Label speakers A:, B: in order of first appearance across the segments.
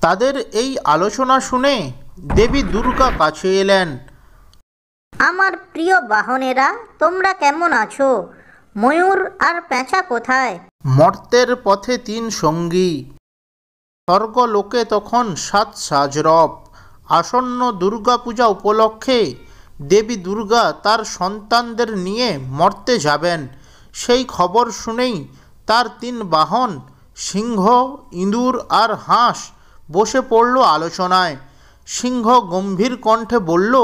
A: তাদের এই আলোচনা শুনে দেবী দুর্গা কাছে এলেন।
B: আমার প্রিয় বাহনেরা, তোমরা কেমন আছো? ময়ূর আর পেঁচা কোথায়?
A: মর্তের পথে তিন সঙ্গী। স্বর্গলোকে তখন সাত সাজরব। আসন্ন দুর্গাপূজা উপলক্ষে দেবী দুর্গা তার সন্তানদের নিয়ে মর্তে যাবেন। সেই খবর শুনেই তার তিন বাহন সিংহ, ইঁদুর আর হাঁস বসে পড়ল আলোচনায়। সিংহ গম্ভীর কণ্ঠে বলল,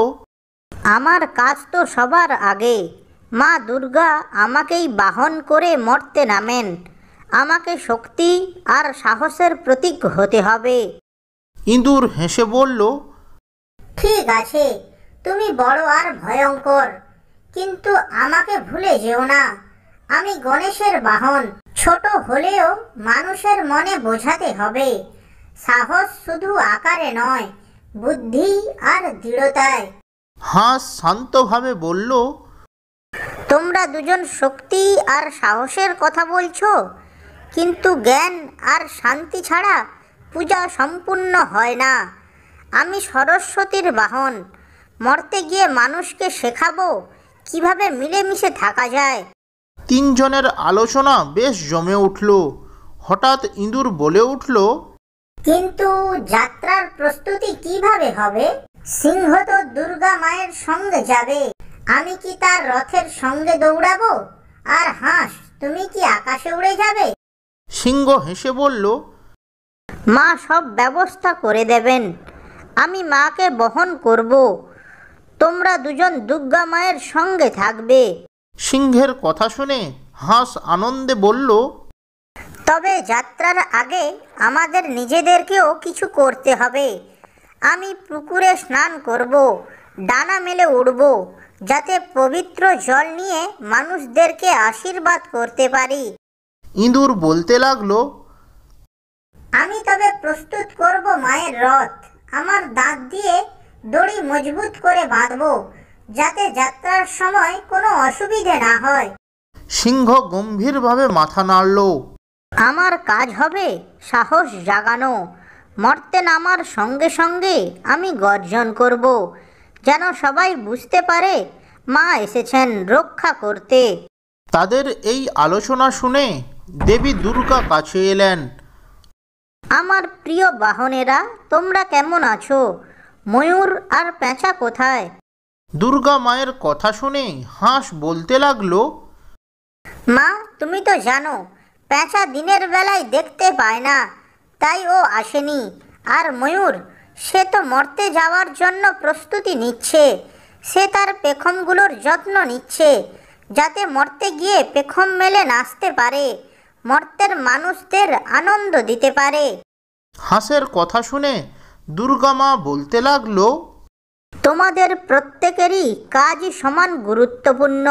B: আমার কাজ তো সবার আগে। মা দুর্গা আমাকেই বাহন করে মর্তে নামেন। আমাকে শক্তি আর সাহসের প্রতীক হতে হবে।
A: ইঁদুর হেসে বলল,
B: ঠিক আছে, তুমি বড় আর ভয়ঙ্কর, কিন্তু আমাকে ভুলে যেও না, আমি গণেশের বাহন। ছোট হলেও মানুষের মনে বোঝাতে হবে সাহস শুধু আকারে নয়, বুদ্ধি আর দৃঢ়তায়।
A: হাঁস শান্তভাবে বলল,
B: তোমরা দুজন শক্তি আর সাহসের কথা বলছো, কিন্তু জ্ঞান আর শান্তি ছাড়া পূজা সম্পূর্ণ হয় না। আমি সরস্বতীর বাহন। মর্তে গিয়ে মানুষকে শেখাবো কিভাবে মিলেমিশে থাকা যায়।
A: তিনজনের আলোচনা বেশ জমে উঠল। হঠাৎ ইঁদুর বলে উঠল,
B: কিন্তু যাত্রার প্রস্তুতি কিভাবে হবে? সিংহ তো দুর্গা মায়ের সঙ্গে যাবে, আমি কি তার রথের সঙ্গে দৌড়াবো? আর হাঁস, তুমি কি আকাশে উড়ে যাবে?
A: সিংহ হেসে বলল,
B: মা সব ব্যবস্থা করে দেবেন, আমি মাকে বহন করব। তোমরা দুজন দুর্গা মায়ের সঙ্গে থাকবে।
A: সিংহের কথা শুনে হাঁস আনন্দে বলল,
B: তবে যাত্রার আগে আমাদের নিজেদেরকেও কিছু করতে হবে। আমি পুকুরে স্নান করব, ডানা মেলে উড়ব, যাতে পবিত্র জল নিয়ে মানুষদেরকে আশীর্বাদ করতে পারি।
A: ইঁদুর বলতে লাগলো,
B: আমি তবে প্রস্তুত করব মায়ের রথ। আমার দাঁত দিয়ে দড়ি মজবুত করে বাঁধব, যাতে যাত্রার সময় কোনো অসুবিধে না হয়।
A: সিংহ গম্ভীরভাবে মাথা নাড়ল।
B: আমার কাজ হবে সাহস জাগানো। মর্তে নামার সঙ্গে সঙ্গে আমি গর্জন করব, যেন সবাই বুঝতে পারে মা এসেছেন রক্ষা করতে।
A: তাদের এই আলোচনা শুনে দেবী দুর্গা কাছে এলেন।
B: আমার প্রিয় বাহনেরা, তোমরা কেমন আছো? ময়ূর আর পেঁচা কোথায়?
A: দুর্গা মায়ের কথা শুনে হাঁস বলতে লাগলো,
B: মা, তুমি তো জানো পেঁচা দিনের বেলায় দেখতে পায় না, তাই ও আসেনি। আর ময়ূর, সে তো মর্তে যাওয়ার জন্য প্রস্তুতি নিচ্ছে। সে তার পেখমগুলোর যত্ন নিচ্ছে, যাতে মর্তে গিয়ে পেখম মেলে নাচতে পারে, মর্তের মানুষদের আনন্দ দিতে পারে।
A: হাঁসের কথা শুনে দুর্গা মা বলতে লাগলো,
B: তোমাদের প্রত্যেকেরই কাজই সমান গুরুত্বপূর্ণ।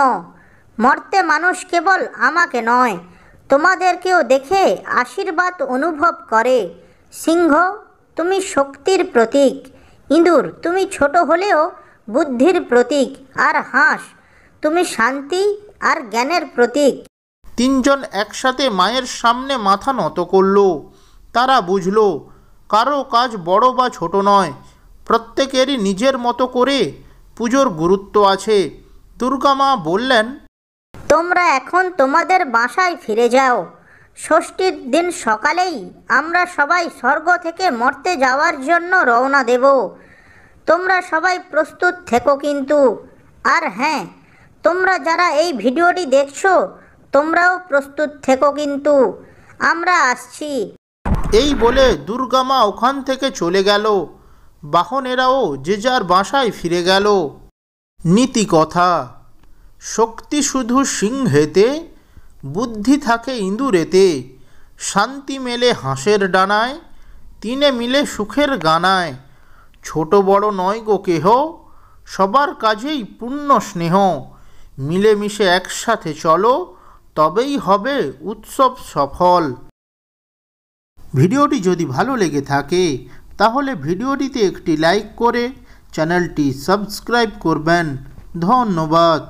B: মর্তে মানুষ কেবল আমাকে নয়, তোমাদেরকেও দেখে আশীর্বাদ অনুভব করে। সিংহ, তুমি শক্তির প্রতীক। ইঁদুর, তুমি ছোট হলেও বুদ্ধির প্রতীক। আর হাঁস, তুমি শান্তি আর জ্ঞানের প্রতীক।
A: তিনজন একসাথে মায়ের সামনে মাথা নত করল। তারা বুঝল, কারো কাজ বড় বা ছোট নয়, প্রত্যেকেরই নিজের মতো করে পুজোর গুরুত্ব আছে। দুর্গা মা বললেন,
B: তোমরা এখন তোমাদের বাসায় ফিরে যাও। ষষ্ঠীর দিন সকালেই আমরা সবাই স্বর্গ থেকে মর্তে যাওয়ার জন্য রওনা দেব। তোমরা সবাই প্রস্তুত থেকো কিন্তু। আর হ্যাঁ, তোমরা যারা এই ভিডিওটি দেখছো, তোমরাও প্রস্তুত থেকো কিন্তু। আমরা আসছি।
A: এই বলে দুর্গা মা ওখান থেকে চলে গেল। বাহনেরাও যে যার বাসায় ফিরে গেল। নীতি কথা, শক্তি শুধু সিংহেতে, বুদ্ধি থাকে ইঁদুরেতে, শান্তি মেলে হাঁসের ডানায়, তিনে মিলে সুখের গানায়। ছোট বড় নয় গো কেহ, সবার কাজেই পূর্ণ স্নেহ। মিলেমিশে একসাথে চলো, তবেই হবে উৎসব সফল। ভিডিওটি যদি ভালো লেগে থাকে তাহলে ভিডিওটিতে একটি লাইক করে চ্যানেলটি সাবস্ক্রাইব করবেন। ধন্যবাদ।